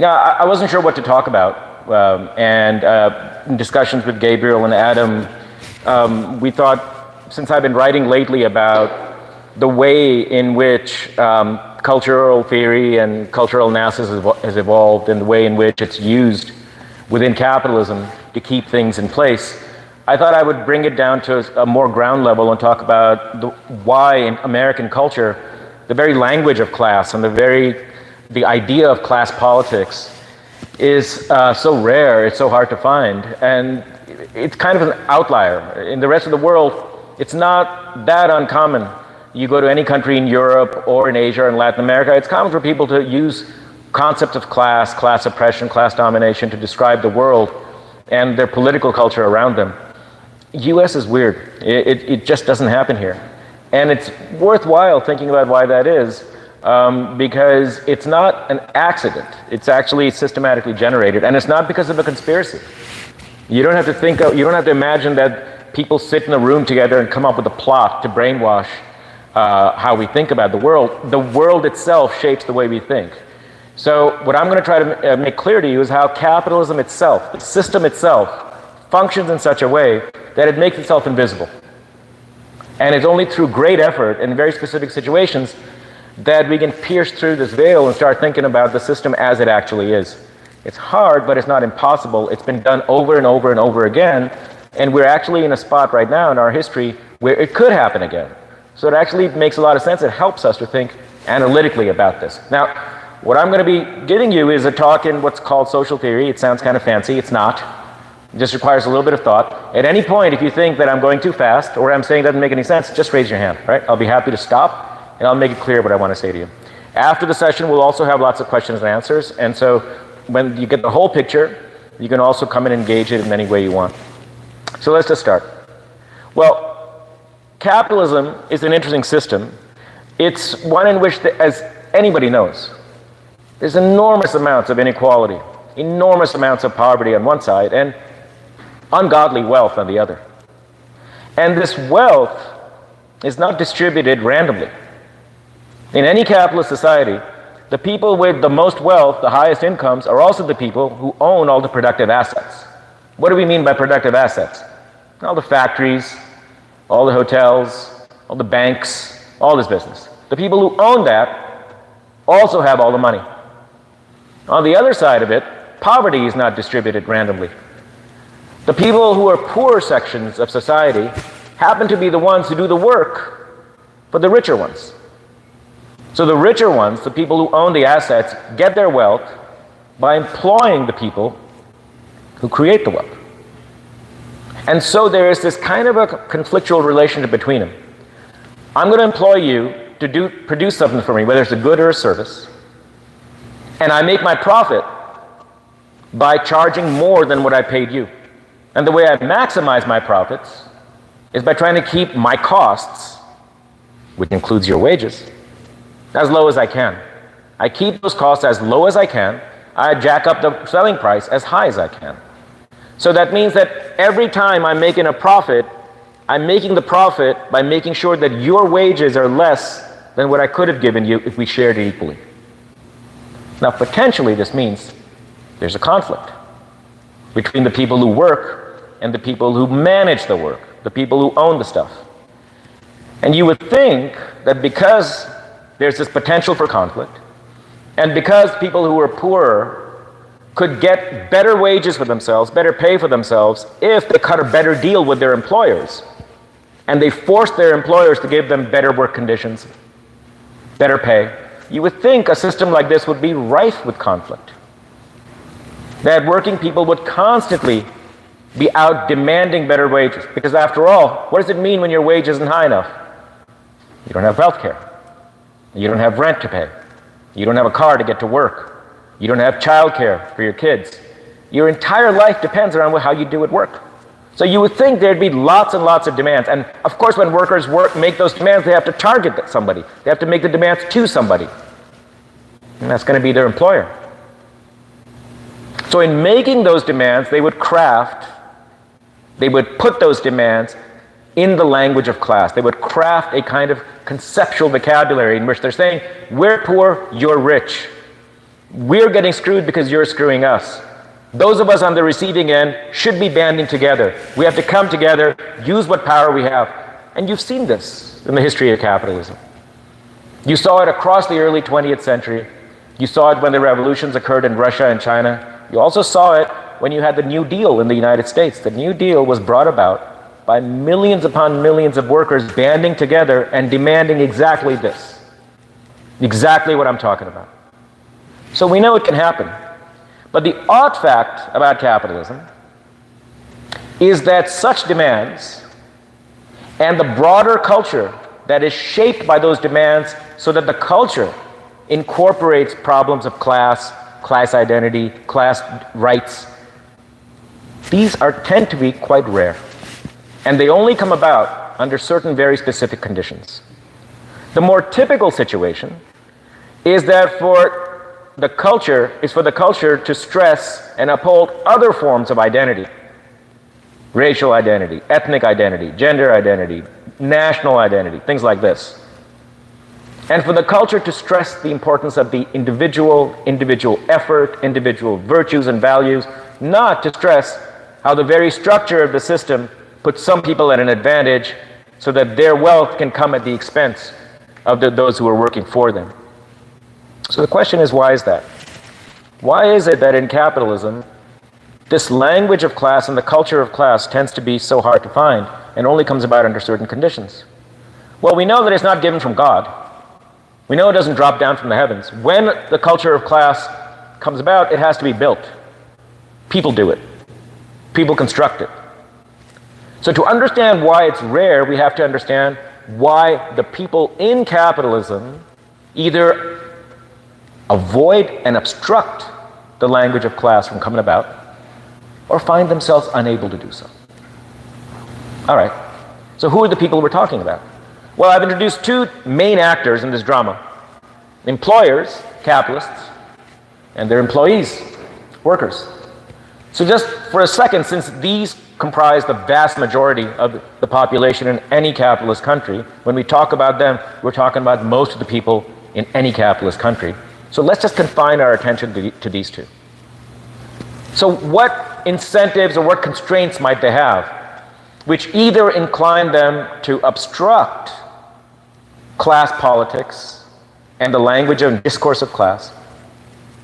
I wasn't sure what to talk about, and in discussions with Gabriel and Adam, we thought, since I've been writing lately about the way in which cultural theory and cultural analysis has evolved, and the way in which it's used within capitalism to keep things in place, I thought I would bring it down to a more ground level and talk about why in American culture the very language of class and the idea of class politics is so rare, it's so hard to find, and it's kind of an outlier. In the rest of the world, it's not that uncommon. You go to any country in Europe or in Asia or in Latin America, it's common for people to use concepts of class, class oppression, class domination to describe the world and their political culture around them. US is weird. It just doesn't happen here. And it's worthwhile thinking about why that is, because it's not an accident. It's actually systematically generated, and it's not because of a conspiracy. You don't have to imagine that people sit in a room together and come up with a plot to brainwash how we think about the world. The world itself shapes the way we think. So what I'm going to try to make clear to you is how capitalism itself, the system itself, functions in such a way that it makes itself invisible. And it's only through great effort in very specific situations that we can pierce through this veil and start thinking about the system as it actually is. It's hard, but it's not impossible. It's been done over and over and over again, and we're actually in a spot right now in our history where it could happen again. So it actually makes a lot of sense. It helps us to think analytically about this. Now, what I'm going to be giving you is a talk in what's called social theory. It sounds kind of fancy. It's not. It just requires a little bit of thought. At any point, if you think that I'm going too fast or what I'm saying doesn't make any sense, just raise your hand, right? I'll be happy to stop, and I'll make it clear what I want to say to you. After the session, we'll also have lots of questions and answers, and so when you get the whole picture, you can also come and engage it in any way you want. So let's just start. Well, capitalism is an interesting system. It's one in which, as anybody knows, there's enormous amounts of inequality, enormous amounts of poverty on one side, and ungodly wealth on the other. And this wealth is not distributed randomly. In any capitalist society, the people with the most wealth, the highest incomes, are also the people who own all the productive assets. What do we mean by productive assets? All the factories, all the hotels, all the banks, all this business. The people who own that also have all the money. On the other side of it, poverty is not distributed randomly. The people who are poor sections of society happen to be the ones who do the work for the richer ones. So the richer ones, the people who own the assets, get their wealth by employing the people who create the wealth. And so there is this kind of a conflictual relationship between them. I'm going to employ you to produce something for me, whether it's a good or a service, and I make my profit by charging more than what I paid you. And the way I maximize my profits is by trying to keep my costs, which includes your wages, as low as I can. I keep those costs as low as I can. I jack up the selling price as high as I can. So that means that every time I'm making a profit, I'm making the profit by making sure that your wages are less than what I could have given you if we shared it equally. Now, potentially this means there's a conflict between the people who work and the people who manage the work, the people who own the stuff. And you would think that because there's this potential for conflict, and because people who are poorer could get better wages for themselves, better pay for themselves, if they cut a better deal with their employers, and they forced their employers to give them better work conditions, better pay, you would think a system like this would be rife with conflict. That working people would constantly be out demanding better wages. Because after all, what does it mean when your wage isn't high enough? You don't have health care. You don't have rent to pay. You don't have a car to get to work. You don't have child care for your kids. Your entire life depends on how you do at work. So you would think there'd be lots and lots of demands. And of course, when workers make those demands, they have to target somebody. They have to make the demands to somebody. And that's going to be their employer. So in making those demands, they would put those demands in the language of class. They would craft a kind of conceptual vocabulary in which they're saying, we're poor, you're rich. We're getting screwed because you're screwing us. Those of us on the receiving end should be banding together. We have to come together, use what power we have. And you've seen this in the history of capitalism. You saw it across the early 20th century. You saw it when the revolutions occurred in Russia and China. You also saw it when you had the New Deal in the United States. The New Deal was brought about by millions upon millions of workers banding together and demanding exactly this. Exactly what I'm talking about. So we know it can happen. But the odd fact about capitalism is that such demands and the broader culture that is shaped by those demands, so that the culture incorporates problems of class, class identity, class rights, these tend to be quite rare. And they only come about under certain very specific conditions. The more typical situation is that for the culture to stress and uphold other forms of identity. Racial identity, ethnic identity, gender identity, national identity, things like this. And for the culture to stress the importance of the individual effort, individual virtues and values, not to stress how the very structure of the system puts some people at an advantage so that their wealth can come at the expense of those who are working for them. So the question is, why is that? Why is it that in capitalism, this language of class and the culture of class tends to be so hard to find and only comes about under certain conditions? Well, we know that it's not given from God. We know it doesn't drop down from the heavens. When the culture of class comes about, it has to be built. People do it. People construct it. So to understand why it's rare, we have to understand why the people in capitalism either avoid and obstruct the language of class from coming about, or find themselves unable to do so. All right, so who are the people we're talking about? Well, I've introduced two main actors in this drama. Employers, capitalists, and their employees, workers. So just for a second, since these comprise the vast majority of the population in any capitalist country, when we talk about them, we're talking about most of the people in any capitalist country. So let's just confine our attention to these two. So what incentives or what constraints might they have which either incline them to obstruct class politics and the language and discourse of class,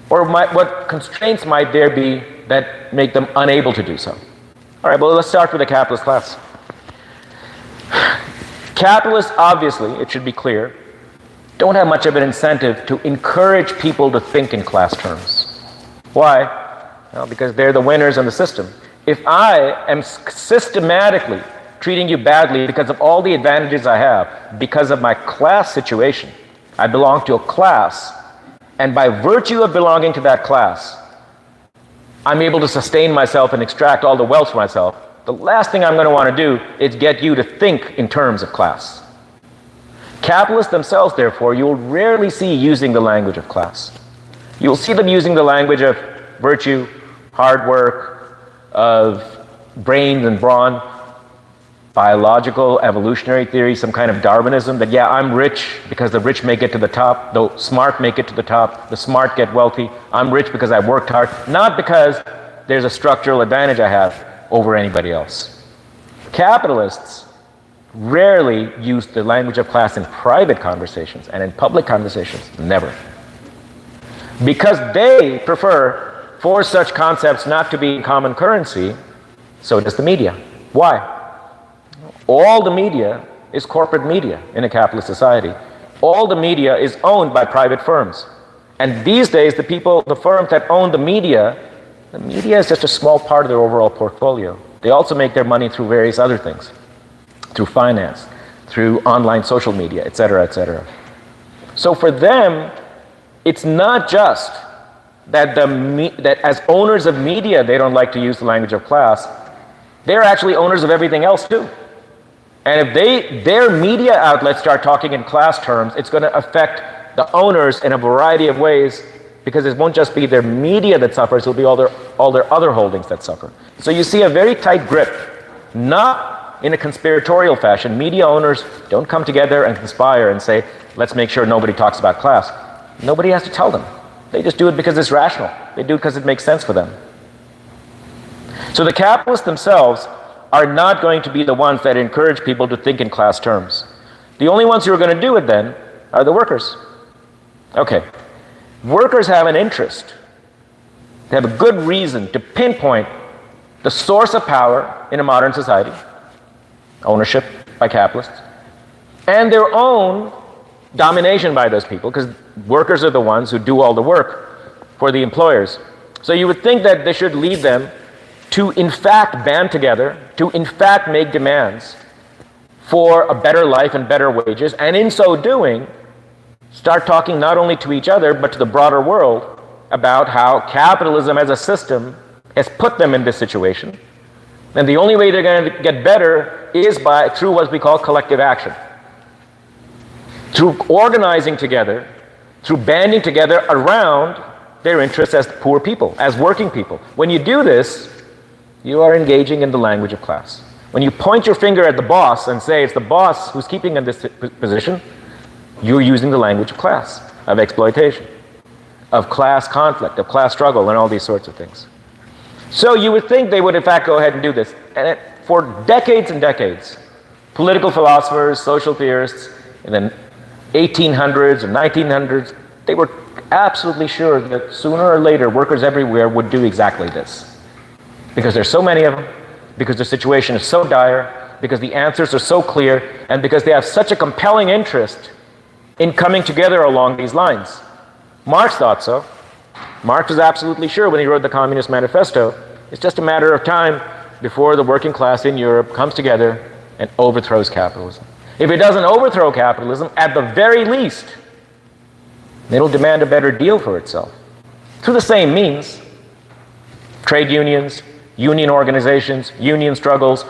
or what constraints might there be that make them unable to do so? All right, well, let's start with the capitalist class. Capitalists, obviously, it should be clear, don't have much of an incentive to encourage people to think in class terms. Why? Well, because they're the winners in the system. If I am systematically treating you badly because of all the advantages I have, because of my class situation, I belong to a class, and by virtue of belonging to that class, I'm able to sustain myself and extract all the wealth for myself, the last thing I'm going to want to do is get you to think in terms of class. Capitalists themselves, therefore, you'll rarely see using the language of class. You'll see them using the language of virtue, hard work, of brains and brawn, biological, evolutionary theory, some kind of Darwinism, that yeah, I'm rich because the rich may get to the top, the smart may get to the top, the smart get wealthy. I'm rich because I worked hard, not because there's a structural advantage I have over anybody else. Capitalists rarely use the language of class in private conversations, and in public conversations, never. Because they prefer for such concepts not to be in common currency, so does the media. Why? All the media is corporate media in a capitalist society. All the media is owned by private firms. And these days, the firms that own the media is just a small part of their overall portfolio. They also make their money through various other things, through finance, through online social media, et cetera, et cetera. So for them, it's not just that that as owners of media, they don't like to use the language of class. They're actually owners of everything else too. And if their media outlets start talking in class terms, it's going to affect the owners in a variety of ways, because it won't just be their media that suffers, it'll be all their other holdings that suffer. So you see a very tight grip, not in a conspiratorial fashion. Media owners don't come together and conspire and say, let's make sure nobody talks about class. Nobody has to tell them. They just do it because it's rational. They do it because it makes sense for them. So the capitalists themselves are not going to be the ones that encourage people to think in class terms. The only ones who are going to do it then are the workers. Okay, workers have an interest. They have a good reason to pinpoint the source of power in a modern society, ownership by capitalists, and their own domination by those people, because workers are the ones who do all the work for the employers. So you would think that this should lead them to in fact band together, to in fact make demands for a better life and better wages, and in so doing, start talking not only to each other, but to the broader world about how capitalism as a system has put them in this situation. And the only way they're going to get better is through what we call collective action. Through organizing together, through banding together around their interests as poor people, as working people. When you do this, you are engaging in the language of class. When you point your finger at the boss and say it's the boss who's keeping in this position, you're using the language of class, of exploitation, of class conflict, of class struggle, and all these sorts of things. So you would think they would in fact go ahead and do this. And for decades and decades, political philosophers, social theorists, in the 1800s and 1900s, they were absolutely sure that sooner or later workers everywhere would do exactly this. Because there's so many of them, because the situation is so dire, because the answers are so clear, and because they have such a compelling interest in coming together along these lines. Marx thought so. Marx was absolutely sure when he wrote the Communist Manifesto, it's just a matter of time before the working class in Europe comes together and overthrows capitalism. If it doesn't overthrow capitalism, at the very least, it'll demand a better deal for itself. Through the same means, trade unions, union organizations, union struggles,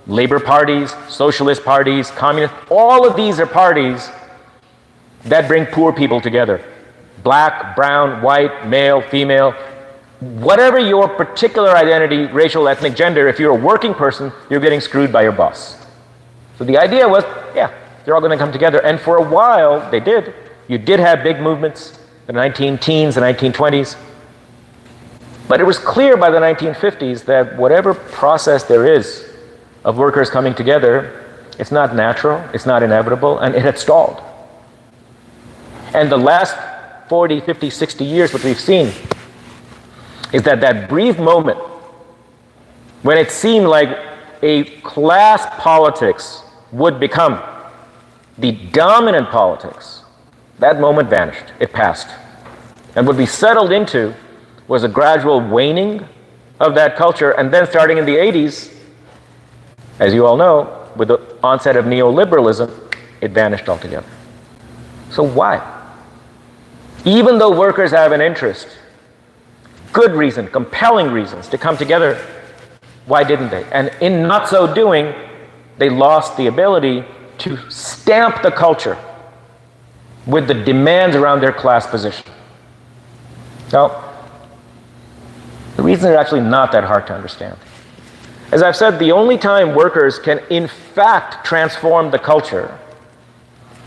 labor parties, socialist parties, communist, all of these are parties that bring poor people together. Black, brown, white, male, female, whatever your particular identity, racial, ethnic, gender, if you're a working person, you're getting screwed by your boss. So the idea was, yeah, they're all going to come together. And for a while, they did. You did have big movements, the 19-teens, the 1920s. But it was clear by the 1950s that whatever process there is of workers coming together, it's not natural, it's not inevitable, and it had stalled. And the last 40, 50, 60 years, what we've seen is that that brief moment when it seemed like a class politics would become the dominant politics, that moment vanished. It passed. And what we settled into was a gradual waning of that culture, and then starting in the 80s, as you all know, with the onset of neoliberalism, it vanished altogether. So why? Even though workers have an interest, good reason, compelling reasons to come together, why didn't they? And in not so doing, they lost the ability to stamp the culture with the demands around their class position. Now, the reasons are actually not that hard to understand. As I've said, the only time workers can in fact transform the culture,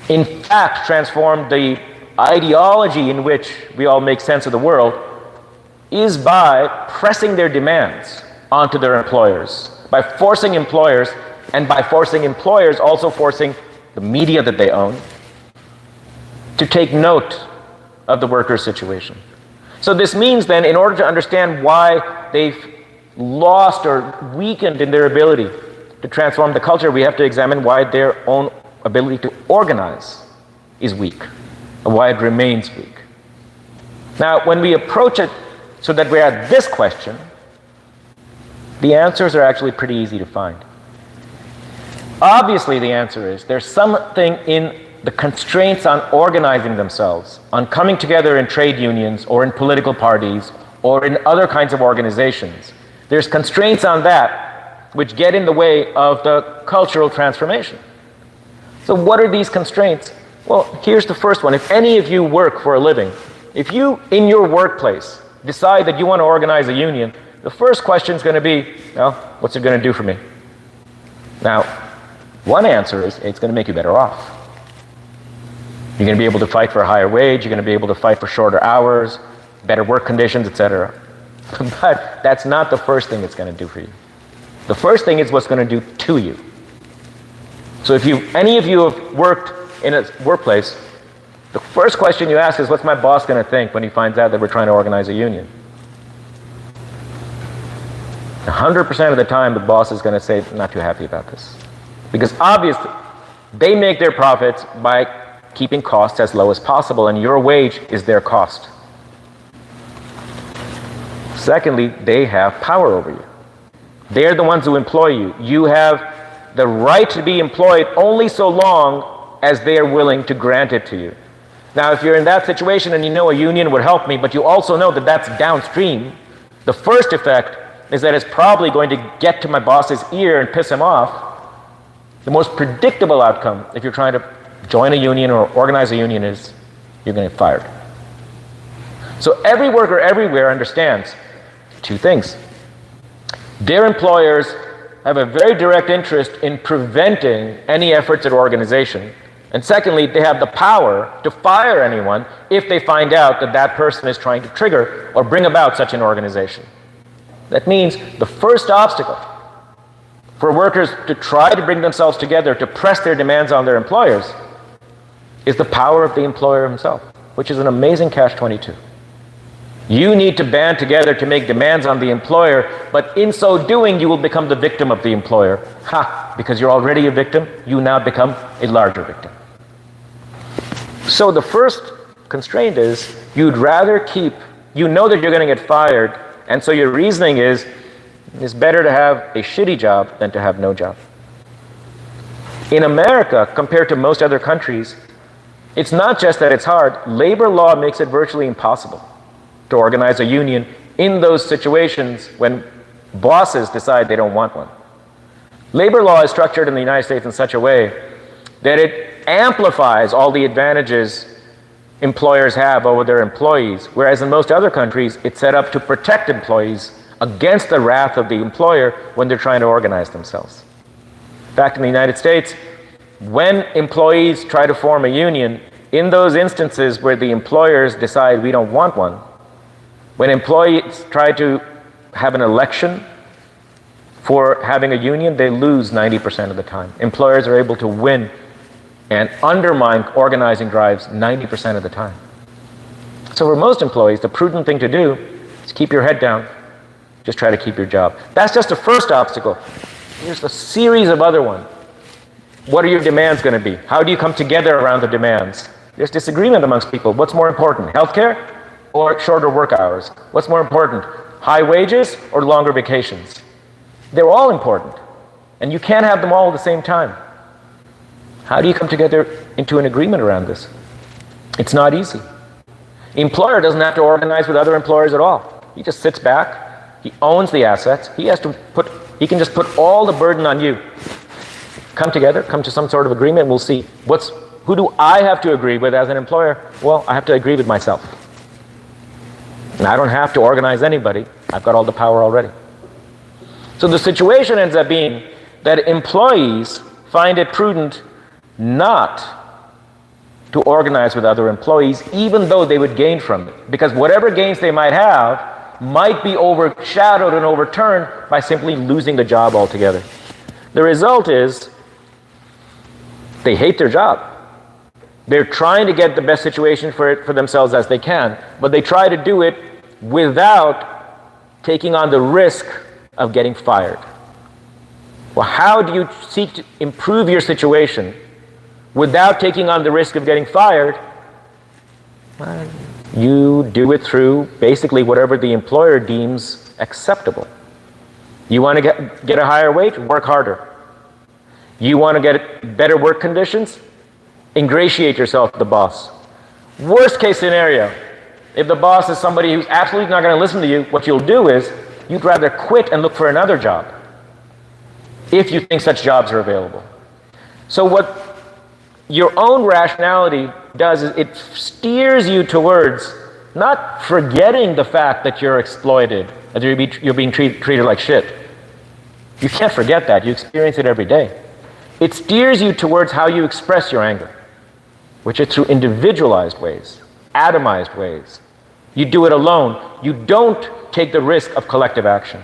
in fact transform the ideology in which we all make sense of the world, is by pressing their demands onto their employers, by forcing employers, and by forcing employers also forcing the media that they own to take note of the workers' situation. So this means then, in order to understand why they've lost or weakened in their ability to transform the culture, we have to examine why their own ability to organize is weak, and why it remains weak. Now, when we approach it so that we're at this question, the answers are actually pretty easy to find. Obviously, the answer is there's something in the constraints on organizing themselves, on coming together in trade unions or in political parties or in other kinds of organizations. There's constraints on that which get in the way of the cultural transformation. So what are these constraints? Well, here's the first one. If any of you work for a living, if you, in your workplace, decide that you want to organize a union, the first question is going to be, well, what's it going to do for me? Now, one answer is it's going to make you better off. You're going to be able to fight for a higher wage, you're going to be able to fight for shorter hours, better work conditions, etc. But that's not the first thing it's going to do for you. The first thing is what's going to do to you. So if any of you have worked in a workplace, the first question you ask is, what's my boss going to think when he finds out that we're trying to organize a union? 100% of the time, the boss is going to say, not too happy about this. Because obviously, they make their profits by keeping costs as low as possible, and your wage is their cost. Secondly, they have power over you. They're the ones who employ you. You have the right to be employed only so long as they are willing to grant it to you. Now, if you're in that situation and you know a union would help me, but you also know that that's downstream, the first effect is that it's probably going to get to my boss's ear and piss him off. The most predictable outcome, if you're trying to join a union or organize a union, is you're going to get fired. So every worker everywhere understands two things. Their employers have a very direct interest in preventing any efforts at organization. And secondly, they have the power to fire anyone if they find out that that person is trying to trigger or bring about such an organization. That means the first obstacle for workers to try to bring themselves together to press their demands on their employers is the power of the employer himself, which is an amazing catch-22. You need to band together to make demands on the employer, but in so doing, you will become the victim of the employer. Because you're already a victim, you now become a larger victim. So the first constraint is you'd rather you know that you're going to get fired, and so your reasoning is, it's better to have a shitty job than to have no job. In America, compared to most other countries, it's not just that it's hard. Labor law makes it virtually impossible to organize a union in those situations when bosses decide they don't want one. Labor law is structured in the United States in such a way that it amplifies all the advantages employers have over their employees, whereas in most other countries, it's set up to protect employees against the wrath of the employer when they're trying to organize themselves. In fact, in the United States, when employees try to form a union, in those instances where the employers decide we don't want one, when employees try to have an election for having a union, they lose 90% of the time. Employers are able to win and undermine organizing drives 90% of the time. So for most employees, the prudent thing to do is keep your head down, just try to keep your job. That's just the first obstacle. Here's a series of other ones. What are your demands going to be? How do you come together around the demands? There's disagreement amongst people. What's more important, healthcare or shorter work hours? What's more important, high wages or longer vacations? They're all important, and you can't have them all at the same time. How do you come together into an agreement around this? It's not easy. The employer doesn't have to organize with other employers at all. He just sits back, he owns the assets, he can just put all the burden on you. Come together, come to some sort of agreement, we'll see. Who do I have to agree with as an employer? Well, I have to agree with myself. And I don't have to organize anybody. I've got all the power already. So the situation ends up being that employees find it prudent not to organize with other employees, even though they would gain from it. Because whatever gains they might have might be overshadowed and overturned by simply losing the job altogether. The result is they hate their job. They're trying to get the best situation for themselves as they can, but they try to do it without taking on the risk of getting fired. Well, how do you seek to improve your situation without taking on the risk of getting fired? You do it through basically whatever the employer deems acceptable. You want to get a higher wage? Work harder. You want to get better work conditions? Ingratiate yourself with the boss. Worst case scenario, if the boss is somebody who's absolutely not going to listen to you, what you'll do is you'd rather quit and look for another job if you think such jobs are available. So what your own rationality does is it steers you towards not forgetting the fact that you're exploited, that you're being treated like shit. You can't forget that. You experience it every day. It steers you towards how you express your anger, which is through individualized ways, atomized ways, You do it alone. You don't take the risk of collective action.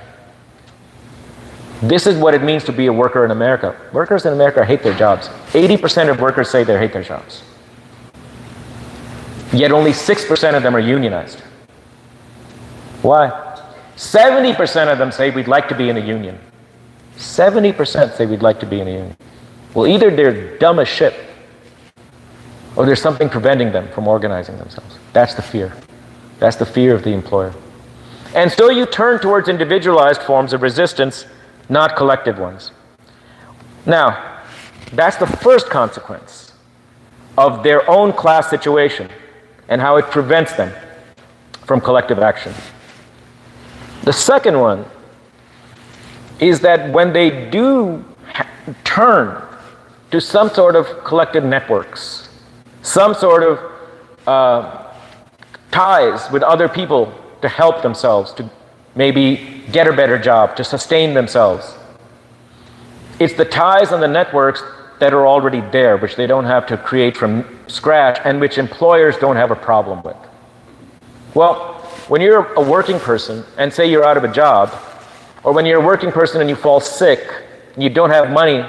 This is what it means to be a worker in America. Workers in America hate their jobs. 80% of workers say they hate their jobs. Yet only 6% of them are unionized. Why? 70% of them say we'd like to be in a union. 70% say we'd like to be in a union. Well, either they're dumb as shit, or there's something preventing them from organizing themselves. That's the fear. That's the fear of the employer. And so you turn towards individualized forms of resistance, not collective ones. Now, that's the first consequence of their own class situation and how it prevents them from collective action. The second one is that when they do turn to some sort of collective networks, some sort of ties with other people to help themselves, to maybe get a better job, to sustain themselves. It's the ties and the networks that are already there, which they don't have to create from scratch, and which employers don't have a problem with. Well, when you're a working person and say you're out of a job, or when you're a working person and you fall sick, and you don't have money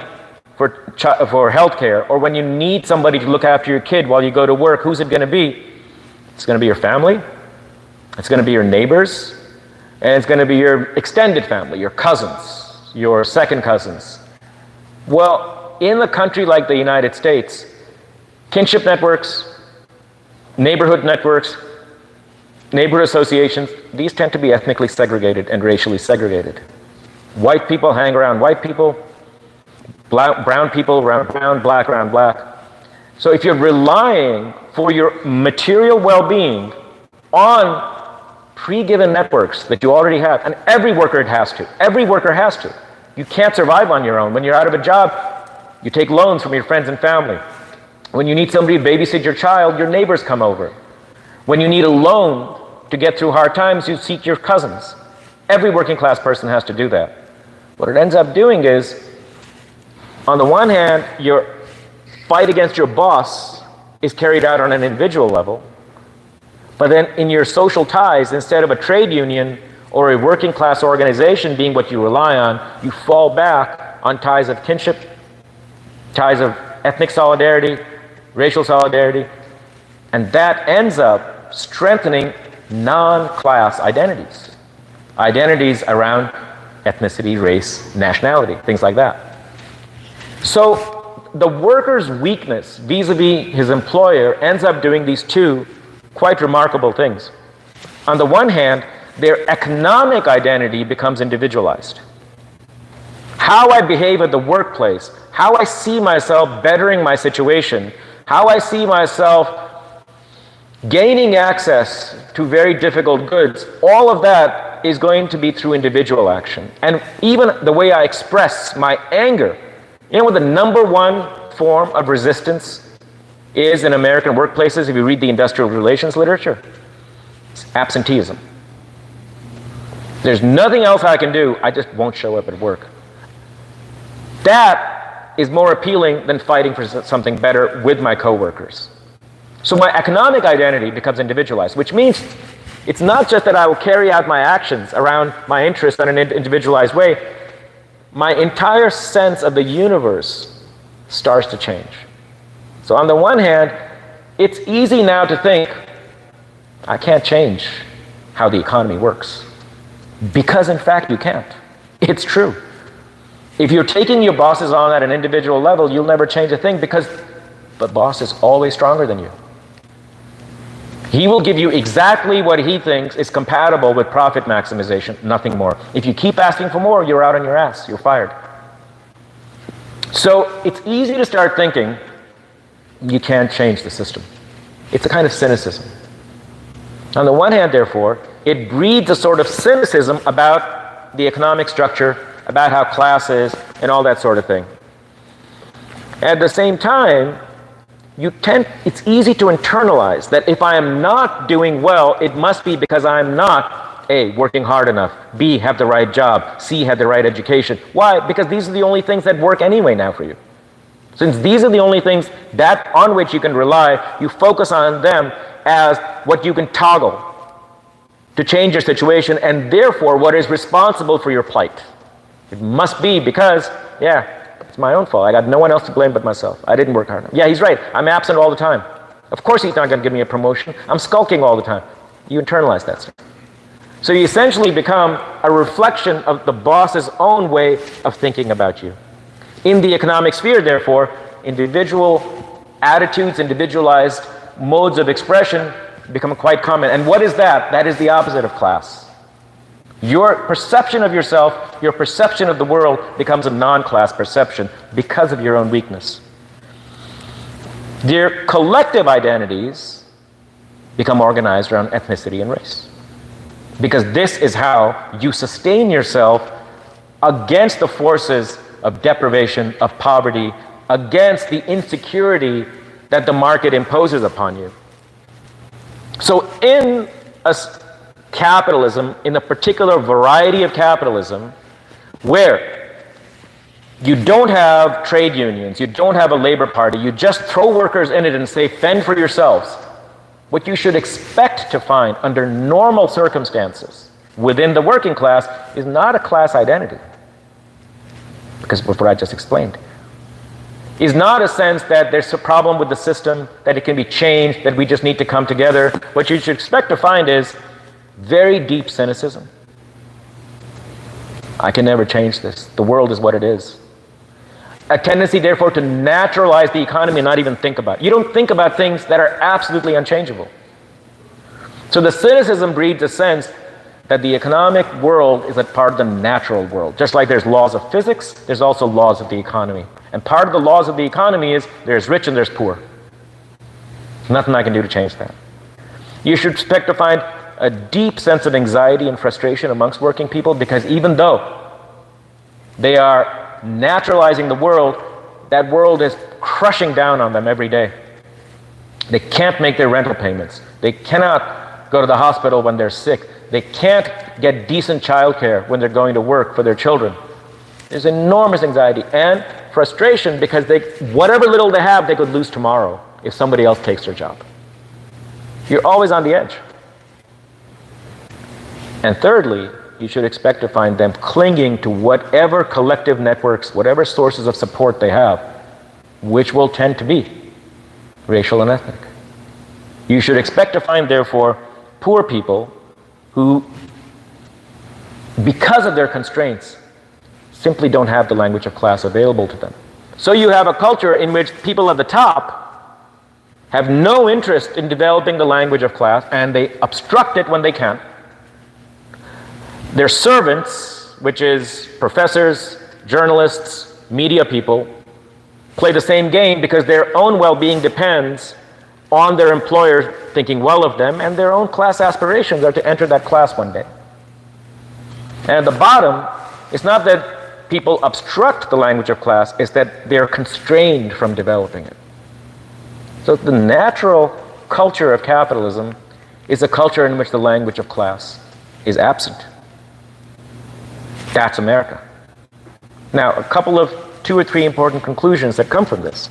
for health care, or when you need somebody to look after your kid while you go to work, who's it going to be? It's going to be your family, it's going to be your neighbors, and it's going to be your extended family, your cousins, your second cousins. Well, in a country like the United States, kinship networks, neighborhood networks, neighborhood associations, these tend to be ethnically segregated and racially segregated. White people hang around white people, brown people around brown, black around black. So if you're relying for your material well-being on pre-given networks that you already have, and every worker has to. You can't survive on your own. When you're out of a job, you take loans from your friends and family. When you need somebody to babysit your child, your neighbors come over. When you need a loan to get through hard times, you seek your cousins. Every working class person has to do that. What it ends up doing is, on the one hand, your fight against your boss is carried out on an individual level, but then in your social ties, instead of a trade union or a working class organization being what you rely on, you fall back on ties of kinship, ties of ethnic solidarity, racial solidarity, and that ends up strengthening non-class identities. Identities around ethnicity, race, nationality, things like that. So the worker's weakness vis-a-vis his employer ends up doing these two quite remarkable things. On the one hand, their economic identity becomes individualized. How I behave at the workplace, how I see myself bettering my situation, how I see myself gaining access to very difficult goods, all of that is going to be through individual action. And even the way I express my anger, you know what the number one form of resistance is in American workplaces, if you read the industrial relations literature? It's absenteeism. There's nothing else I can do, I just won't show up at work. That is more appealing than fighting for something better with my coworkers. So my economic identity becomes individualized, which means it's not just that I will carry out my actions around my interests in an individualized way. My entire sense of the universe starts to change. So on the one hand, it's easy now to think, I can't change how the economy works. Because in fact you can't. It's true. If you're taking your bosses on at an individual level, you'll never change a thing because the boss is always stronger than you. He will give you exactly what he thinks is compatible with profit maximization, nothing more. If you keep asking for more, you're out on your ass, you're fired. So it's easy to start thinking, you can't change the system. It's a kind of cynicism. On the one hand, therefore, it breeds a sort of cynicism about the economic structure, about how class is, and all that sort of thing. At the same time, it's easy to internalize that if I am not doing well, it must be because I'm not A, working hard enough, B, have the right job, C, have the right education. Why? Because these are the only things that work anyway now for you. Since these are the only things on which you can rely, you focus on them as what you can toggle. to change your situation, and therefore what is responsible for your plight. It must be because, yeah, it's my own fault. I got no one else to blame but myself. I didn't work hard enough. Yeah, he's right. I'm absent all the time. Of course he's not going to give me a promotion. I'm skulking all the time. You internalize that stuff. So you essentially become a reflection of the boss's own way of thinking about you. In the economic sphere, therefore, individual attitudes, individualized modes of expression become quite common. And what is that? That is the opposite of class. Your perception of yourself, your perception of the world becomes a non-class perception because of your own weakness. Their collective identities become organized around ethnicity and race. Because this is how you sustain yourself against the forces of deprivation, of poverty, against the insecurity that the market imposes upon you. So in capitalism, in a particular variety of capitalism, where you don't have trade unions, you don't have a labor party, you just throw workers in it and say, fend for yourselves. What you should expect to find under normal circumstances within the working class is not a class identity, because of what I just explained. Is not a sense that there's a problem with the system, that it can be changed, that we just need to come together. What you should expect to find is very deep cynicism. I can never change this. The world is what it is. A tendency, therefore, to naturalize the economy and not even think about it. You don't think about things that are absolutely unchangeable. So the cynicism breeds a sense that the economic world is a part of the natural world. Just like there's laws of physics, there's also laws of the economy. And part of the laws of the economy is there's rich and there's poor. There's nothing I can do to change that. You should expect to find a deep sense of anxiety and frustration amongst working people, because even though they are naturalizing the world, that world is crushing down on them every day. They can't make their rental payments. They cannot go to the hospital when they're sick. They can't get decent childcare when they're going to work for their children. There's enormous anxiety and frustration because whatever little they have, they could lose tomorrow if somebody else takes their job. You're always on the edge. And thirdly, you should expect to find them clinging to whatever collective networks, whatever sources of support they have, which will tend to be racial and ethnic. You should expect to find, therefore, poor people who, because of their constraints, simply don't have the language of class available to them. So you have a culture in which people at the top have no interest in developing the language of class, and they obstruct it when they can. Their servants, which is professors, journalists, media people, play the same game because their own well-being depends on their employer thinking well of them, and their own class aspirations are to enter that class one day. And at the bottom, it's not that people obstruct the language of class, it's that they're constrained from developing it. So the natural culture of capitalism is a culture in which the language of class is absent. That's America. Now, a couple of 2 or 3 important conclusions that come from this.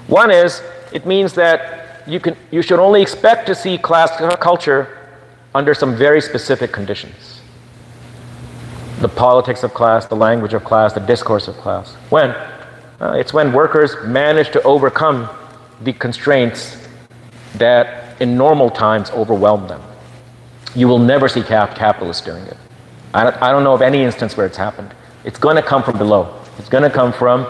One is, it means that you should only expect to see class culture under some very specific conditions. The politics of class, the language of class, the discourse of class. When? It's when workers manage to overcome the constraints that in normal times overwhelm them. You will never see capitalists doing it. I don't know of any instance where it's happened. It's going to come from below. It's going to come from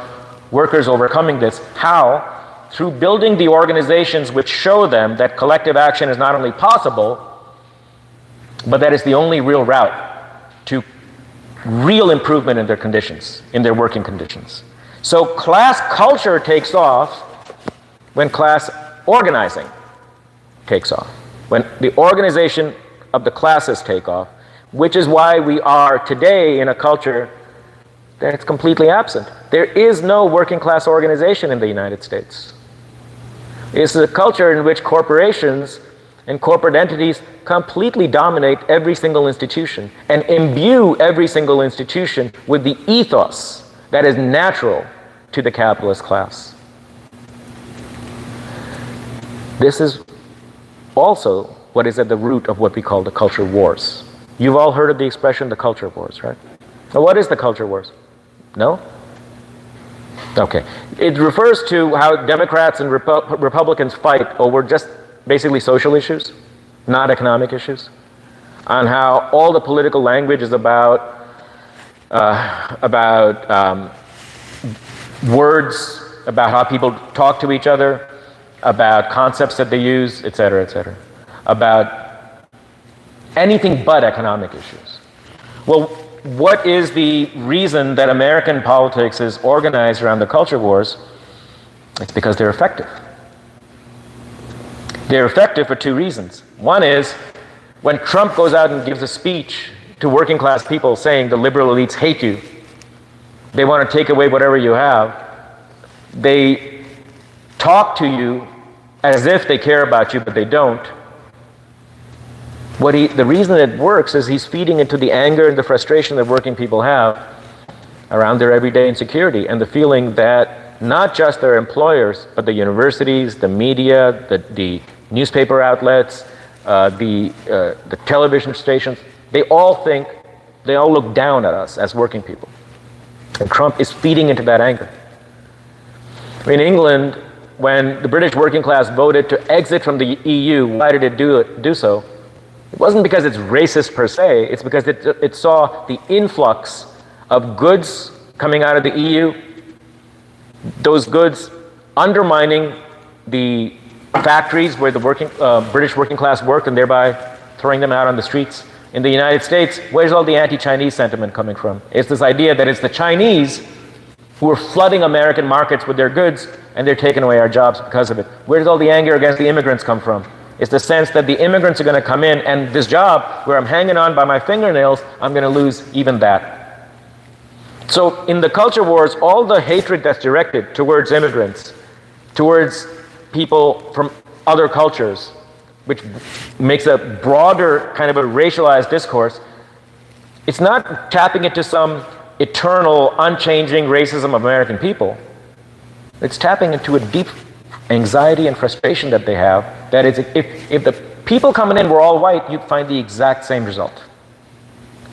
workers overcoming this. How? Through building the organizations which show them that collective action is not only possible, but that it's the only real route to real improvement in their conditions, in their working conditions. So class culture takes off when class organizing takes off, when the organization of the classes take off, which is why we are today in a culture that's completely absent. There is no working class organization in the United States. It's a culture in which corporations and corporate entities completely dominate every single institution and imbue every single institution with the ethos that is natural to the capitalist class. This is also what is at the root of what we call the culture wars. You've all heard of the expression the culture wars, right? Now, what is the culture wars? No? Okay. It refers to how Democrats and Republicans fight over just basically social issues, not economic issues, on how all the political language is about words, about how people talk to each other, about concepts that they use, et cetera, about anything but economic issues. Well, what is the reason that American politics is organized around the culture wars? It's because they're effective. They're effective for two reasons. One is, when Trump goes out and gives a speech to working class people saying the liberal elites hate you, they want to take away whatever you have, they talk to you as if they care about you, but they don't. The reason it works is he's feeding into the anger and the frustration that working people have around their everyday insecurity and the feeling that not just their employers, but the universities, the media, the newspaper outlets, the television stations, they all look down at us as working people. And Trump is feeding into that anger. In England, when the British working class voted to exit from the EU, why did it do so? It wasn't because it's racist per se, it's because it saw the influx of goods coming out of the EU, those goods undermining the factories where the British working class worked and thereby throwing them out on the streets. In the United States, where's all the anti-Chinese sentiment coming from? It's this idea that it's the Chinese who are flooding American markets with their goods and they're taking away our jobs because of it. Where does all the anger against the immigrants come from? It's the sense that the immigrants are going to come in and this job where I'm hanging on by my fingernails, I'm going to lose even that. So in the culture wars, all the hatred that's directed towards immigrants, towards people from other cultures, which makes a broader kind of a racialized discourse, it's not tapping into some eternal, unchanging racism of American people. It's tapping into a deep anxiety and frustration that they have. That is, if the people coming in were all white, you'd find the exact same result.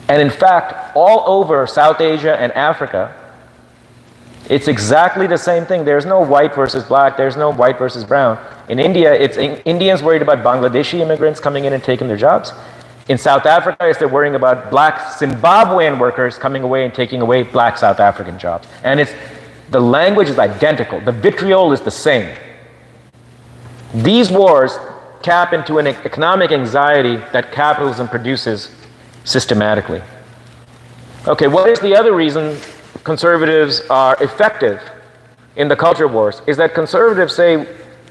And in fact, all over South Asia and Africa, it's exactly the same thing. There's no white versus black. There's no white versus brown. In India, it's Indians worried about Bangladeshi immigrants coming in and taking their jobs. In South Africa, they're worrying about black Zimbabwean workers coming away and taking away black South African jobs. And the language is identical. The vitriol is the same. These wars tap into an economic anxiety that capitalism produces systematically. Okay, what is the other reason conservatives are effective in the culture wars? Is that conservatives say,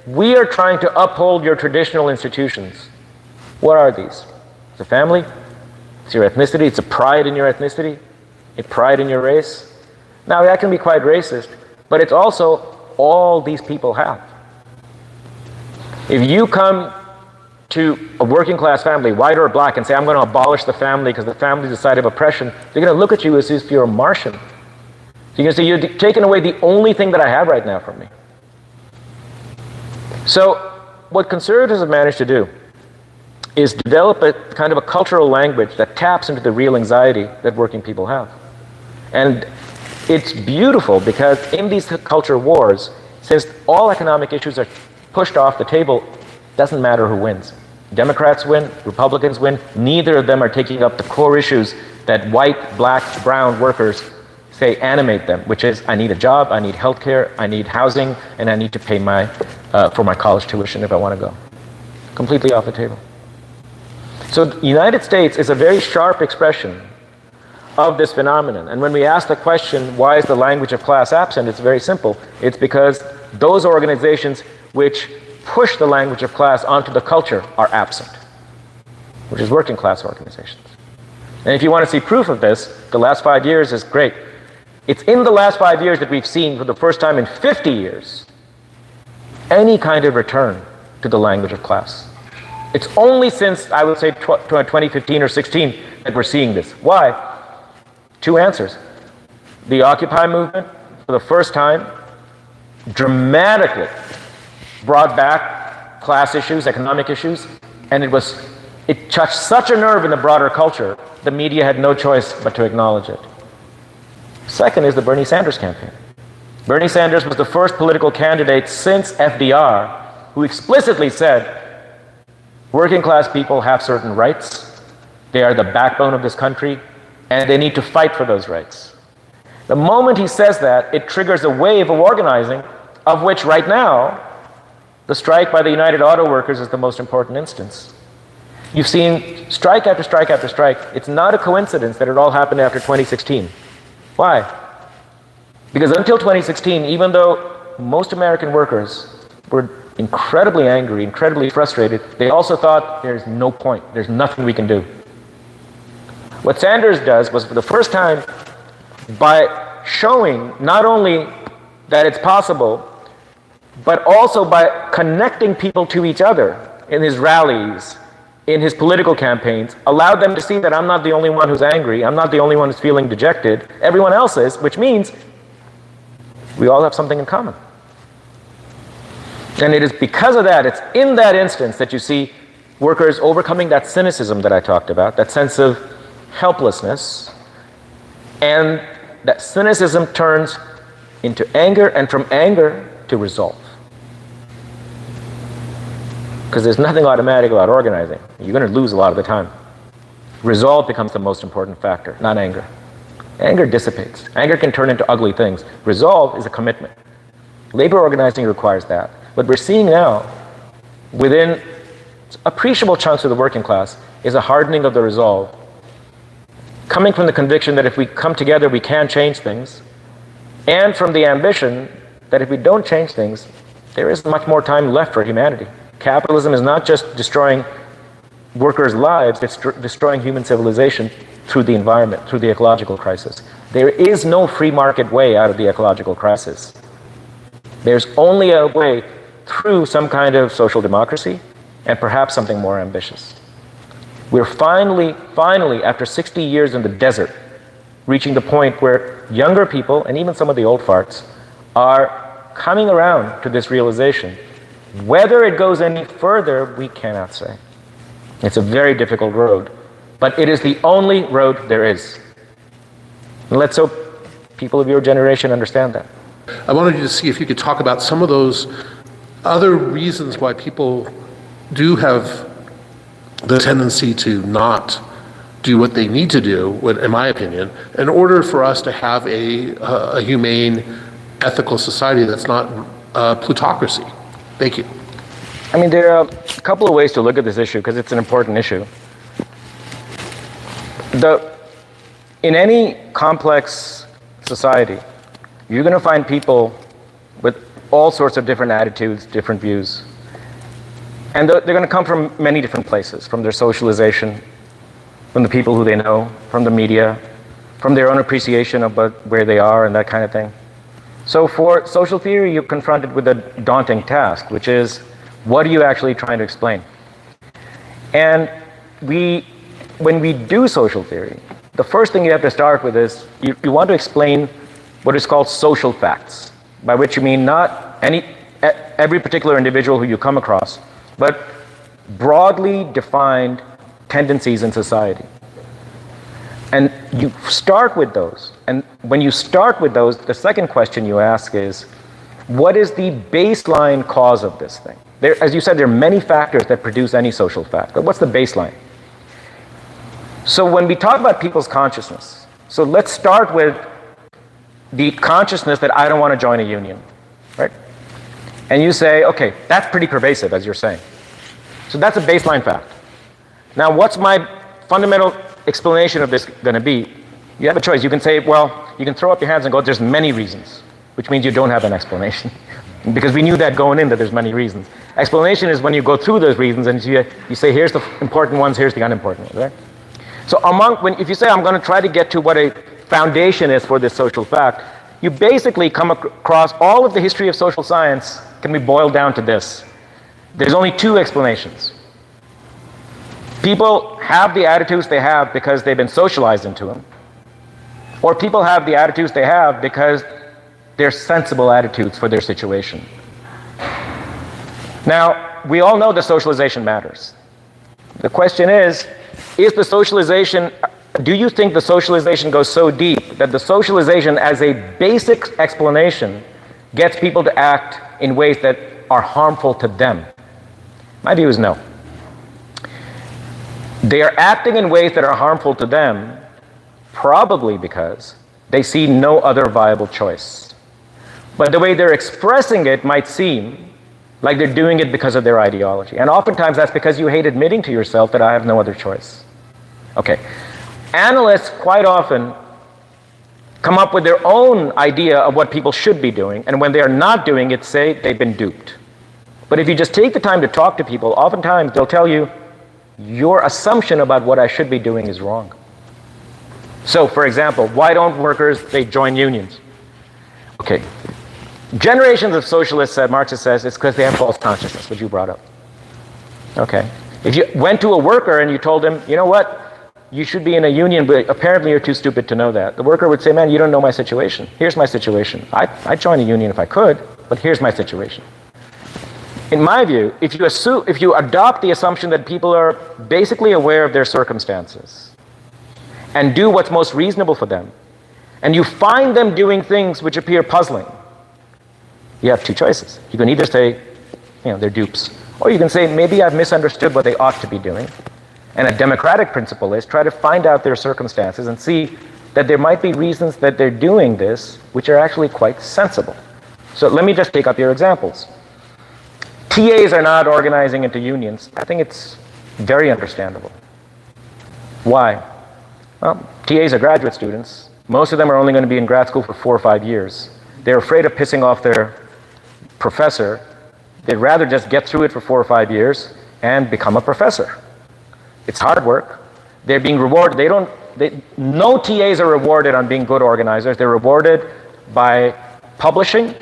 we are trying to uphold your traditional institutions. What are these? It's a family, it's your ethnicity, it's a pride in your ethnicity, a pride in your race. Now that can be quite racist, but it's also all these people have. If you come to a working class family, white or black, and say, I'm going to abolish the family because the family is a site of oppression, they're going to look at you as if you're a Martian. So you're going to say, you're taking away the only thing that I have right now from me. So what conservatives have managed to do is develop a kind of a cultural language that taps into the real anxiety that working people have. And it's beautiful because in these culture wars, since all economic issues are pushed off the table, it doesn't matter who wins. Democrats win, Republicans win, neither of them are taking up the core issues that white, black, brown workers say animate them, which is, I need a job, I need healthcare, I need housing, and I need to pay for my college tuition if I want to go. Completely off the table. So the United States is a very sharp expression of this phenomenon. And when we ask the question, why is the language of class absent? It's very simple. It's because those organizations which push the language of class onto the culture are absent, which is working class organizations. And if you want to see proof of this, the last 5 years is great. It's in the last 5 years that we've seen for the first time in 50 years any kind of return to the language of class. It's only since, I would say, 2015 or 16 that we're seeing this. Why? Two answers. The Occupy movement, for the first time, dramatically brought back class issues, economic issues, And it touched such a nerve in the broader culture, the media had no choice but to acknowledge it. Second is the Bernie Sanders campaign. Bernie Sanders was the first political candidate since FDR who explicitly said, working class people have certain rights, they are the backbone of this country, and they need to fight for those rights. The moment he says that, it triggers a wave of organizing, of which right now, the strike by the United Auto Workers is the most important instance. You've seen strike after strike after strike. It's not a coincidence that it all happened after 2016. Why? Because until 2016, even though most American workers were incredibly angry, incredibly frustrated, they also thought there's no point, there's nothing we can do. What Sanders does was, for the first time, by showing not only that it's possible, but also by connecting people to each other in his rallies, in his political campaigns, allowed them to see that I'm not the only one who's angry, I'm not the only one who's feeling dejected, everyone else is, which means we all have something in common. And it is because of that, it's in that instance that you see workers overcoming that cynicism that I talked about, that sense of helplessness, and that cynicism turns into anger, and from anger to resolve. Because there's nothing automatic about organizing. You're going to lose a lot of the time. Resolve becomes the most important factor, not anger. Anger dissipates. Anger can turn into ugly things. Resolve is a commitment. Labor organizing requires that. What we're seeing now, within appreciable chunks of the working class, is a hardening of the resolve, coming from the conviction that if we come together, we can change things, and from the ambition that if we don't change things, there isn't much more time left for humanity. Capitalism is not just destroying workers' lives, it's destroying human civilization through the environment, through the ecological crisis. There is no free market way out of the ecological crisis. There's only a way through some kind of social democracy and perhaps something more ambitious. We're finally, after 60 years in the desert, reaching the point where younger people, and even some of the old farts, are coming around to this realization. Whether it goes any further, we cannot say. It's a very difficult road, but it is the only road there is. And let's hope people of your generation understand that. I wanted you to see if you could talk about some of those other reasons why people do have the tendency to not do what they need to do, in my opinion, in order for us to have a humane, ethical society that's not plutocracy. Thank you. I mean, there are a couple of ways to look at this issue because it's an important issue. In any complex society, you're going to find people with all sorts of different attitudes, different views. And they're going to come from many different places, from their socialization, from the people who they know, from the media, from their own appreciation of where they are and that kind of thing. So for social theory, you're confronted with a daunting task, which is, what are you actually trying to explain? And when we do social theory, the first thing you have to start with is, you want to explain what is called social facts, by which you mean not every particular individual who you come across, but broadly defined tendencies in society. And you start with those. And when you start with those, the second question you ask is, what is the baseline cause of this thing? As you said, there are many factors that produce any social fact, but what's the baseline? So when we talk about people's consciousness, so let's start with the consciousness that I don't want to join a union, right? And you say, okay, that's pretty pervasive, as you're saying. So that's a baseline fact. Now, what's my fundamental explanation of this going to be? You have a choice. You can say, well, you can throw up your hands and go, there's many reasons, which means you don't have an explanation. Because we knew that going in, that there's many reasons. Explanation is when you go through those reasons and you say, here's the important ones, here's the unimportant ones, right? So if you say, I'm going to try to get to what a foundation is for this social fact, you basically come across all of the history of social science can be boiled down to this. There's only two explanations. People have the attitudes they have because they've been socialized into them, or people have the attitudes they have because they're sensible attitudes for their situation. Now, we all know that socialization matters. The question is the socialization, do you think the socialization goes so deep that the socialization as a basic explanation gets people to act in ways that are harmful to them? My view is no. They are acting in ways that are harmful to them probably because they see no other viable choice. But the way they're expressing it might seem like they're doing it because of their ideology. And oftentimes that's because you hate admitting to yourself that I have no other choice. Okay. Analysts quite often come up with their own idea of what people should be doing, and when they are not doing it, say they've been duped. But if you just take the time to talk to people, oftentimes they'll tell you, your assumption about what I should be doing is wrong. So, for example, why don't workers, they join unions? Okay. Generations of socialists said, Marxist says, it's because they have false consciousness, which you brought up. Okay. If you went to a worker and you told him, you know what, you should be in a union, but apparently you're too stupid to know that. The worker would say, man, you don't know my situation. Here's my situation. I'd join a union if I could, but here's my situation. In my view, if you adopt the assumption that people are basically aware of their circumstances and do what's most reasonable for them, and you find them doing things which appear puzzling, you have two choices. You can either say, they're dupes, or you can say, maybe I've misunderstood what they ought to be doing. And a democratic principle is try to find out their circumstances and see that there might be reasons that they're doing this which are actually quite sensible. So let me just take up your examples. TAs are not organizing into unions. I think it's very understandable. Why? Well, TAs are graduate students. Most of them are only going to be in grad school for 4 or 5 years. They're afraid of pissing off their professor. They'd rather just get through it for 4 or 5 years and become a professor. It's hard work. They're being rewarded. No TAs are rewarded on being good organizers. They're rewarded by publishing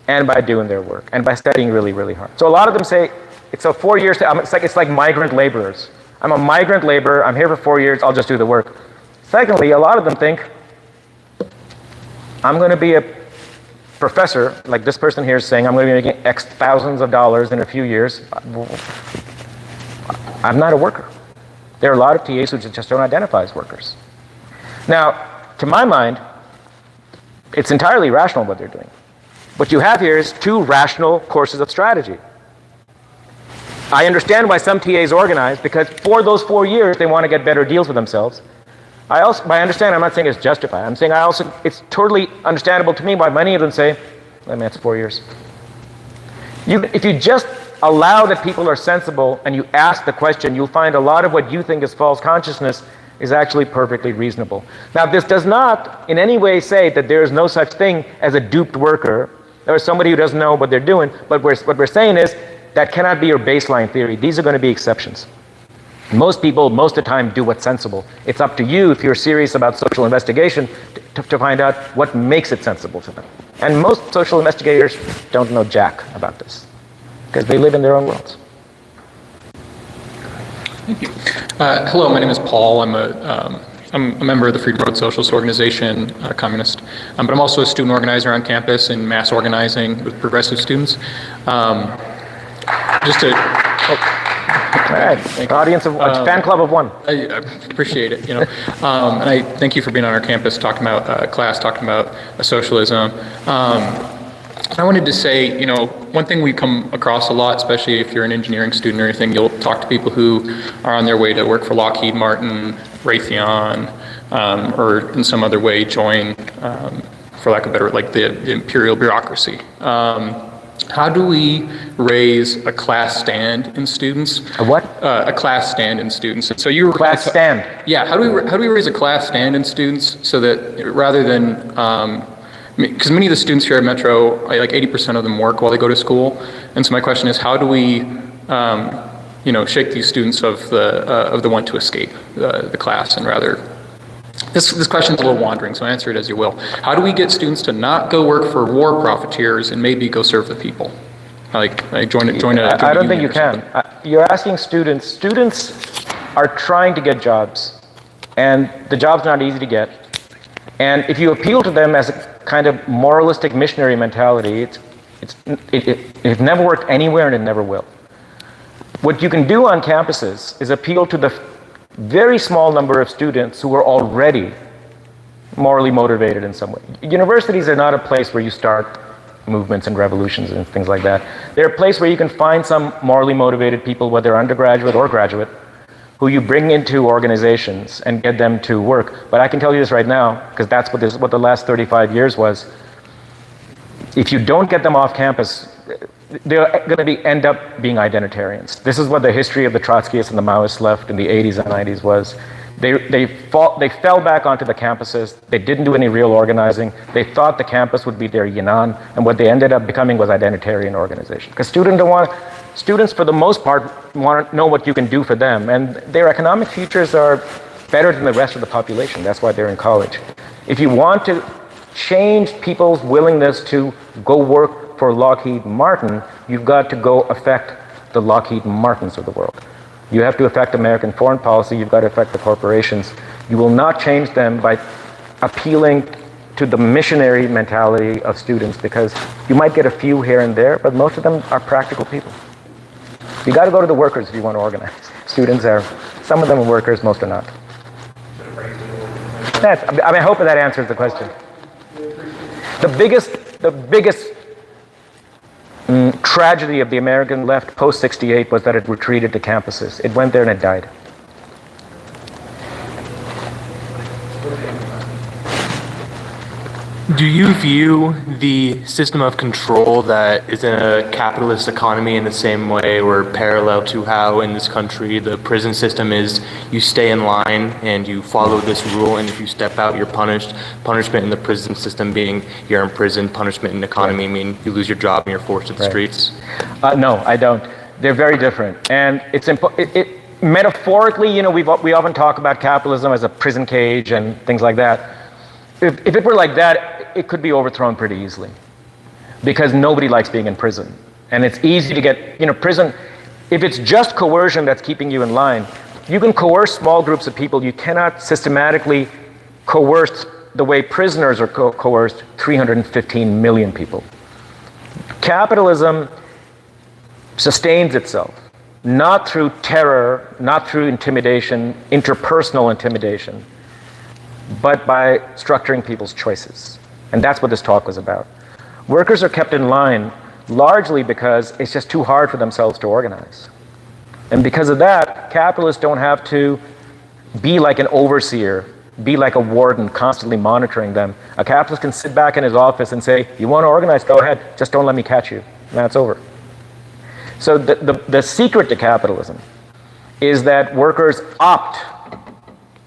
and by doing their work and by studying really, really hard. So a lot of them say, it's a 4 years, it's like migrant laborers. I'm a migrant laborer, I'm here for 4 years, I'll just do the work. Secondly, a lot of them think, I'm going to be a professor, like this person here is saying, I'm going to be making X thousands of dollars in a few years. I'm not a worker. There are a lot of TAs who just don't identify as workers. Now, to my mind, it's entirely rational what they're doing. What you have here is two rational courses of strategy. I understand why some TAs organize, because for those 4 years, they want to get better deals for themselves. By understand, I'm not saying it's justified. I'm saying it's totally understandable to me why many of them say, that's 4 years. If you just allow that people are sensible and you ask the question, you'll find a lot of what you think is false consciousness is actually perfectly reasonable. Now, this does not in any way say that there is no such thing as a duped worker or somebody who doesn't know what they're doing, but what we're saying is that cannot be your baseline theory. These are going to be exceptions. Most people, most of the time, do what's sensible. It's up to you, if you're serious about social investigation, to find out what makes it sensible to them. And most social investigators don't know jack about this, because they live in their own worlds. Thank you. Hello, my name is Paul. I'm a member of the Freedom Road Socialist Organization, communist, but I'm also a student organizer on campus in mass organizing with progressive students. All right, audience of a fan club of one. I appreciate it, and I thank you for being on our campus, talking about class, talking about socialism. I wanted to say, one thing we come across a lot, especially if you're an engineering student or anything, you'll talk to people who are on their way to work for Lockheed Martin, Raytheon, or in some other way join, for lack of a better, like the imperial bureaucracy. How do we raise a class stand in students? A what? A class stand in students. So you were class stand. Yeah. How do we raise a class stand in students so that rather than because many of the students here at Metro, like 80% of them work while they go to school, and so my question is, how do we, shake these students of the want to escape the class and rather. This question's a little wandering, so answer it as you will. How do we get students to not go work for war profiteers and maybe go serve the people? I don't think you can. You're asking students. Students are trying to get jobs, and the job's not easy to get. And if you appeal to them as a kind of moralistic missionary mentality, it never worked anywhere and it never will. What you can do on campuses is appeal to the very small number of students who are already morally motivated in some way. Universities are not a place where you start movements and revolutions and things like that. They're a place where you can find some morally motivated people, whether undergraduate or graduate, who you bring into organizations and get them to work. But I can tell you this right now, because that's what the last 35 years was. If you don't get them off campus, they're going to end up being identitarians. This is what the history of the Trotskyists and the Maoist left in the 80s and 90s was. They fell back onto the campuses. They didn't do any real organizing. They thought the campus would be their yinan, and what they ended up becoming was identitarian organization. Because students for the most part want to know what you can do for them, and their economic futures are better than the rest of the population. That's why they're in college. If you want to change people's willingness to go work for Lockheed Martin, you've got to go affect the Lockheed Martins of the world. You have to affect American foreign policy. You've got to affect the corporations. You will not change them by appealing to the missionary mentality of students, because you might get a few here and there, but most of them are practical people. You got to go to the workers if you want to organize. Students are, some of them are workers, most are not. I hope that answers the question. The biggest tragedy of the American left post-68 was that it retreated to campuses. It went there and it died. Do you view the system of control that is in a capitalist economy in the same way, or parallel to how in this country the prison system is you stay in line and you follow this rule, and if you step out you're punished? Punishment in the prison system being you're in prison, punishment in the economy mean you lose your job and you're forced to the streets? No, I don't. They're very different. And it's metaphorically, you know, we often talk about capitalism as a prison cage and things like that. If it were like that, it could be overthrown pretty easily, because nobody likes being in prison. And it's easy to get, you know, prison, if it's just coercion that's keeping you in line, you can coerce small groups of people. You cannot systematically coerce the way prisoners are coerced 315 million people. Capitalism sustains itself, not through terror, not through intimidation, interpersonal intimidation, but by structuring people's choices. And that's what this talk was about. Workers are kept in line largely because it's just too hard for themselves to organize. And because of that, capitalists don't have to be like an overseer, be like a warden constantly monitoring them. A capitalist can sit back in his office and say, you want to organize, go ahead, just don't let me catch you. And that's over. So the secret to capitalism is that workers opt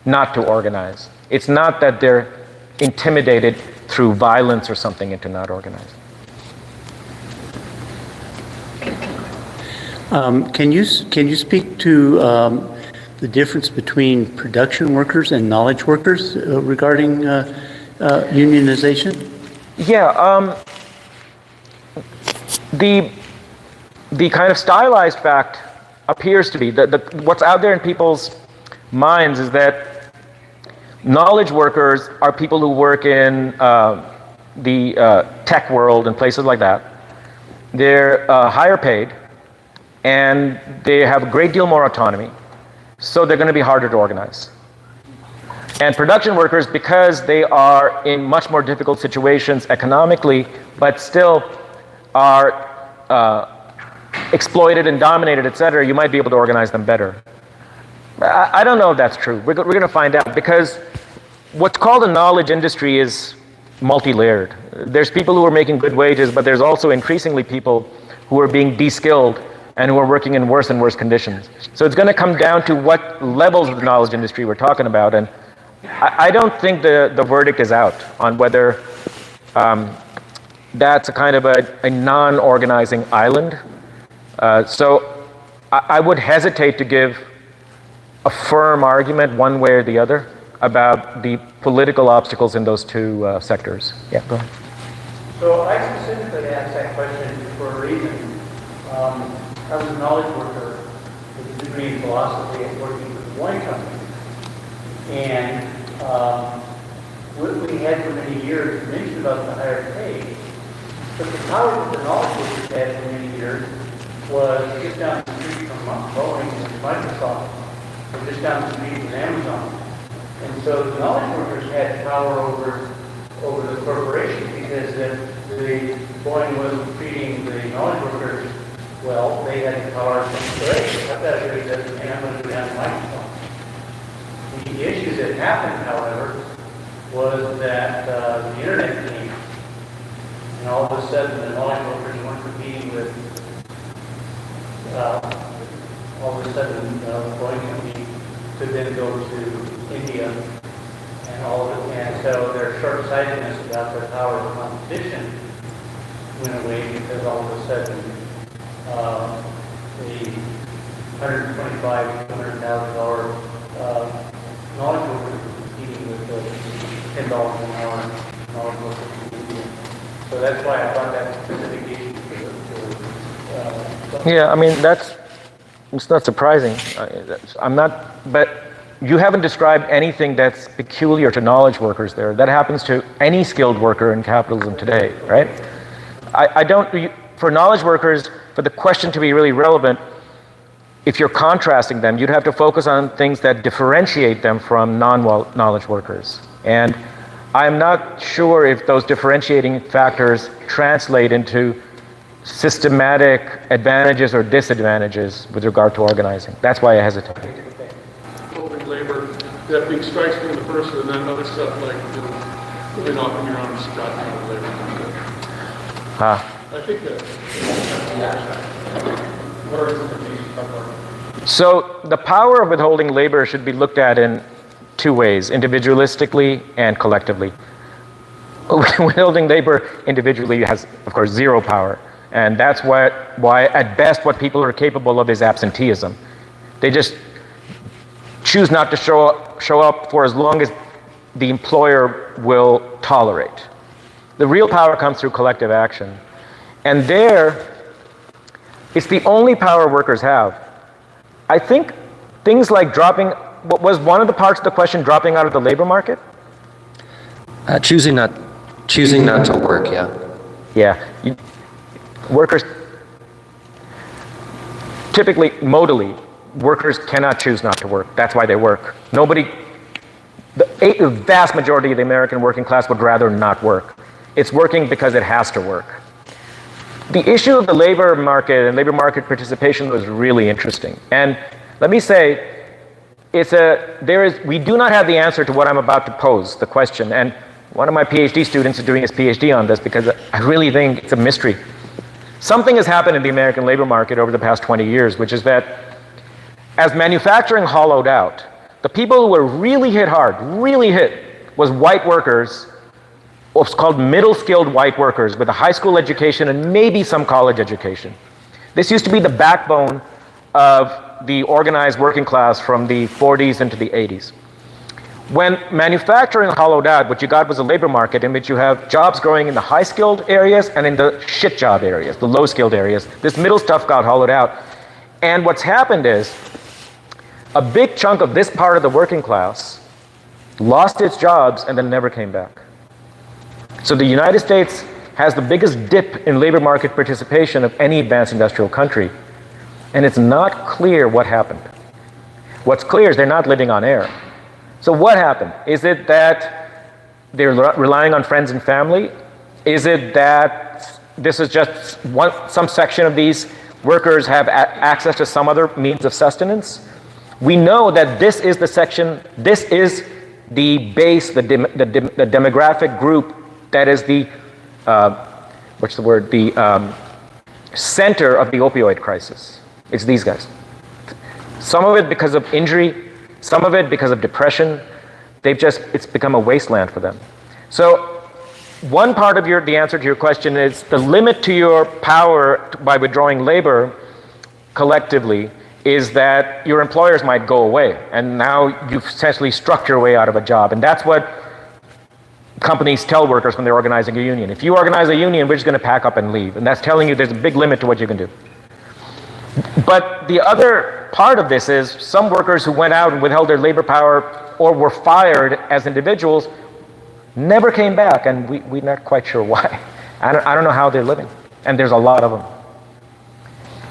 not to organize. It's not that they're intimidated through violence or something into not organizing. Can you speak to the difference between production workers and knowledge workers regarding unionization? Yeah, the kind of stylized fact appears to be that what's out there in people's minds is that knowledge workers are people who work in the tech world and places like that. They're higher paid, and they have a great deal more autonomy, so they're going to be harder to organize. And production workers, because they are in much more difficult situations economically, but still are exploited and dominated, etc., you might be able to organize them better. I don't know if that's true. We're going to find out, because what's called a knowledge industry is multi-layered. There's people who are making good wages, but there's also increasingly people who are being de-skilled and who are working in worse and worse conditions. So it's going to come down to what levels of the knowledge industry we're talking about. And I don't think the verdict is out on whether that's a kind of a non-organizing island. So I would hesitate to give a firm argument one way or the other about the political obstacles in those two sectors. Yeah, go ahead. So I specifically asked that question for a reason. I was a knowledge worker with a degree in philosophy and working for the wine company. And what we had for many years mentioned about the higher pay, but the power that the knowledge workers had for many years was just down the street from Boeing and Microsoft were just down the street with Amazon. And so the knowledge workers had power over the corporation because the Boeing wasn't treating the knowledge workers well. They had the power to say, I've got to do this, and I'm going to do it on Microsoft. The issue that happened, however, was that the internet came, and all of a sudden the knowledge workers weren't competing with, all of a sudden the Boeing company could then go to India and all of it, and so their short-sightedness about their power of competition went away because all of a sudden the $125,000 to $200,000 knowledge workers were competing with the $10 an hour knowledge workers in India. So that's why I brought that specific issue to Yeah, I mean, it's not surprising. I'm not, but you haven't described anything that's peculiar to knowledge workers there. That happens to any skilled worker in capitalism today, right? I don't, for knowledge workers, for the question to be really relevant, if you're contrasting them, you'd have to focus on things that differentiate them from non-knowledge workers. And I'm not sure if those differentiating factors translate into systematic advantages or disadvantages with regard to organizing. That's why I hesitate. Holding labor, that big strikes from the person, and then other stuff like, really knocking your arms, got labor. I think that. What are the implications? So the power of withholding labor should be looked at in two ways, individualistically and collectively. Withholding labor individually has, of course, zero power. And that's why at best what people are capable of is absenteeism. They just choose not to show up for as long as the employer will tolerate. The real power comes through collective action. And there, it's the only power workers have. I think things like what was one of the parts of the question, dropping out of the labor market? Choosing not to work, yeah. Yeah. Workers, typically, modally, workers cannot choose not to work. That's why they work. The vast majority of the American working class would rather not work. It's working because it has to work. The issue of the labor market and labor market participation was really interesting. And let me say, we do not have the answer to what I'm about to pose, the question. And one of my PhD students is doing his PhD on this because I really think it's a mystery. Something has happened in the American labor market over the past 20 years, which is that as manufacturing hollowed out, the people who were really hit hard, was white workers, what's called middle-skilled white workers with a high school education and maybe some college education. This used to be the backbone of the organized working class from the 40s into the 80s. When manufacturing hollowed out, what you got was a labor market in which you have jobs growing in the high-skilled areas and in the shit job areas, the low-skilled areas. This middle stuff got hollowed out. And what's happened is a big chunk of this part of the working class lost its jobs and then never came back. So the United States has the biggest dip in labor market participation of any advanced industrial country. And it's not clear what happened. What's clear is they're not living on air. So what happened? Is it that they're relying on friends and family? Is it that this is just some section of these workers have access to some other means of sustenance? We know that this is the section, this is the base, the demographic group that is the, center of the opioid crisis. It's these guys. Some of it because of injury, some of it because of depression. It's become a wasteland for them. So one part of the answer to your question is the limit to your power by withdrawing labor collectively is that your employers might go away. And now you've essentially struck your way out of a job. And that's what companies tell workers when they're organizing a union. If you organize a union, we're just going to pack up and leave. And that's telling you there's a big limit to what you can do. But the other part of this is some workers who went out and withheld their labor power or were fired as individuals never came back, and we're not quite sure why. I don't know how they're living, and there's a lot of them.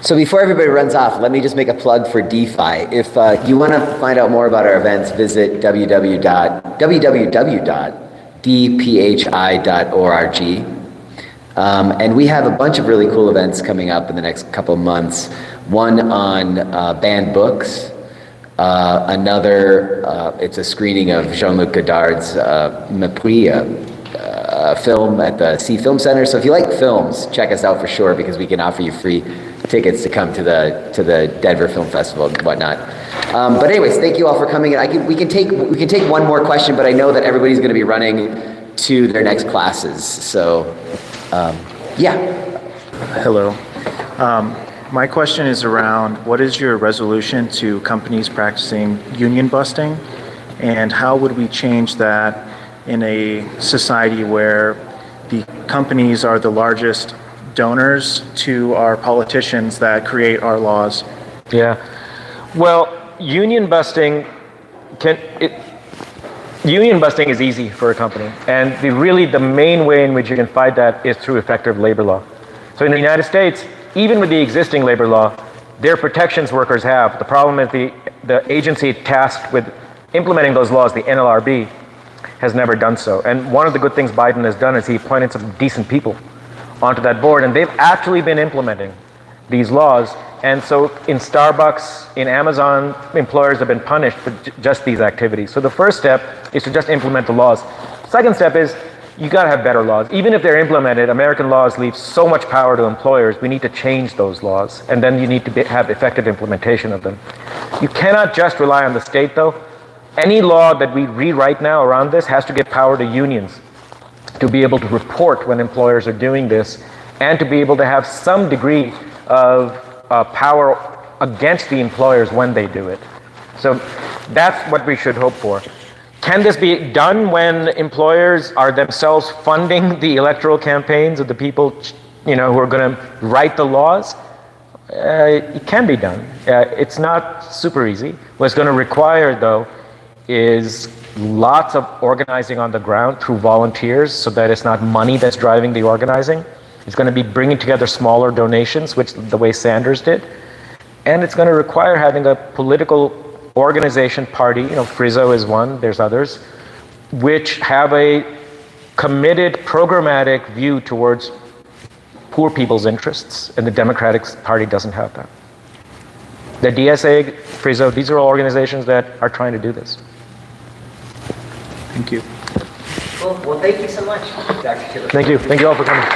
So before everybody runs off, let me just make a plug for DeFi. If you want to find out more about our events, visit www.dphi.org. And we have a bunch of really cool events coming up in the next couple of months. One on banned books. Another, it's a screening of Jean-Luc Godard's Mépris, film at the Sea Film Center. So if you like films, check us out for sure, because we can offer you free tickets to come to the Denver Film Festival and whatnot. But anyways, thank you all for coming. We can take one more question, but I know that everybody's going to be running to their next classes. So, yeah. Hello. My question is around what is your resolution to companies practicing union busting, and how would we change that in a society where the companies are the largest donors to our politicians that create our laws? Yeah. Well, union busting is easy for a company, and the main way in which you can fight that is through effective labor law. So in the United States, even with the existing labor law, there are protections workers have. The problem is the agency tasked with implementing those laws, the NLRB, has never done so. And one of the good things Biden has done is he appointed some decent people onto that board, and they've actually been implementing these laws. And so in Starbucks, in Amazon, employers have been punished for just these activities. So the first step is to just implement the laws. Second step is you got to have better laws. Even if they're implemented, American laws leave so much power to employers. We need to change those laws, and then you need to have effective implementation of them. You cannot just rely on the state, though. Any law that we rewrite now around this has to give power to unions to be able to report when employers are doing this, and to be able to have some degree of power against the employers when they do it. So that's what we should hope for. Can this be done when employers are themselves funding the electoral campaigns of the people, who are going to write the laws? It can be done. It's not super easy. What it's going to require, though, is lots of organizing on the ground through volunteers, so that it's not money that's driving the organizing. It's going to be bringing together smaller donations, which the way Sanders did. And it's going to require having a political organization party, Frizzo is one, there's others, which have a committed programmatic view towards poor people's interests, and the Democratic Party doesn't have that. The DSA, Frizzo, these are all organizations that are trying to do this. Thank you. Well, thank you so much, Dr. Chibber. Thank you all for coming.